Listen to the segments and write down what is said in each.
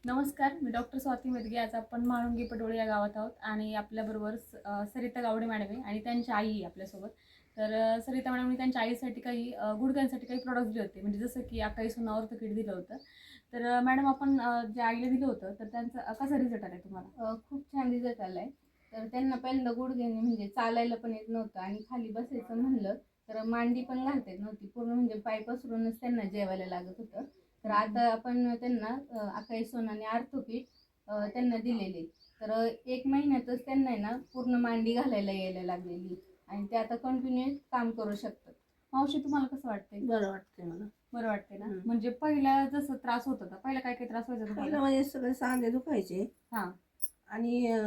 नमस्कार, मी डॉक्टर स्वाती मेदगे. आज आपण म्हाळुंगी पटोळे या गावात आहोत आणि आपल्याबरोबर सरिता गावडे मॅडम आहे आणि त्यांची आई आहे आपल्यासोबत. तर सरिता मॅडमनी त्यांच्या आईसाठी काही गुडघ्यांसाठी काही प्रॉडक्ट्स दिले होते, म्हणजे जसं की अकाई सोना ऑर्थोकिट दिलं होतं. तर मॅडम आपण जे आईला दिलं होतं तर त्यांचा कसा रिझल्ट आला तुम्हाला? खूप छान रिझल्ट आलाय. तर त्यांना पहिल्यांदा गुडघ्याने म्हणजे चालायला पण येत नव्हतं आणि खाली बसायचं म्हणलं तर मांडी पण घालता येत नव्हती. पूर्ण म्हणजे पाय पसरूनच त्यांना जेवायला लागत होतं. तर आता आपण त्यांना अकाई सोना आणि आर्थोकिट त्यांना दिलेले. तर 1 महिन्यातच त्यांना आहे ना पूर्ण मांडी घालायला यायला लागलेली आणि ते आता कंटिन्यू काम करू शकतात. मावशी, तुम्हाला कसं वाटतंय? बरं वाटतंय मला. बरं वाटतंय ना? म्हणजे पहिला जसं त्रास होत होता, पहिला काय काय त्रास व्हायचा पहिलं तुम्हाला? म्हणजे सगळे सांधे दुखायचे हां. आणि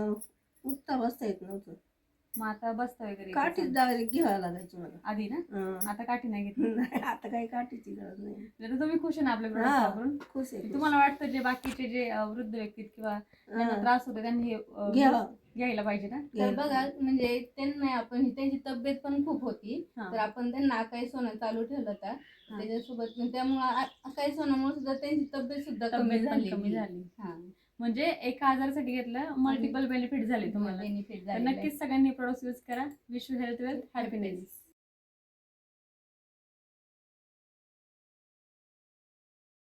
उठता बसता येत नव्हतं. मग आता बसता वगैरे येतं काठीच चांगलं? डायरेक्ट घ्यावं लागायची मला. आधी ना? हं. आता काठी नाही घेतली. नाही, आता काही काठीची गरज नाही. तर तुम्ही खुश आहे ना आपले प्रोडक्ट हा, वापरून? खुश आहे, खुश. तुम्हाला वाटतं जे बाकीचे जे वृद्ध व्यक्ती किंवा ज्यांना हा, त्रास होतो त्यांनी हे घ्यावं. घ्यायला पाहिजे ना? तर घ्यायला बघा पाहिजे. म्हणजे त्यांना आपण त्यांची तब्येत पण खूप होती. हां. तर आपण त्यांना अकाई सोना चालू ठेवलं होता. हां. त्याच्यासोबत त्यामुळे अकाई सोनामुळे सुद्धा त्यांची तब्येत सुद्धा कमी तब्येत पण कमी झालेली. झाली. हा, म्हणजे एका आजारासाठी घेतलं, मल्टिपल बेनिफिट झाले तुम्हाला. बेनिफिट तर झालेला आहे. नक्कीच सगळ्यांनी प्रोडक्ट यूज करा. Wish you health, wealth, happiness.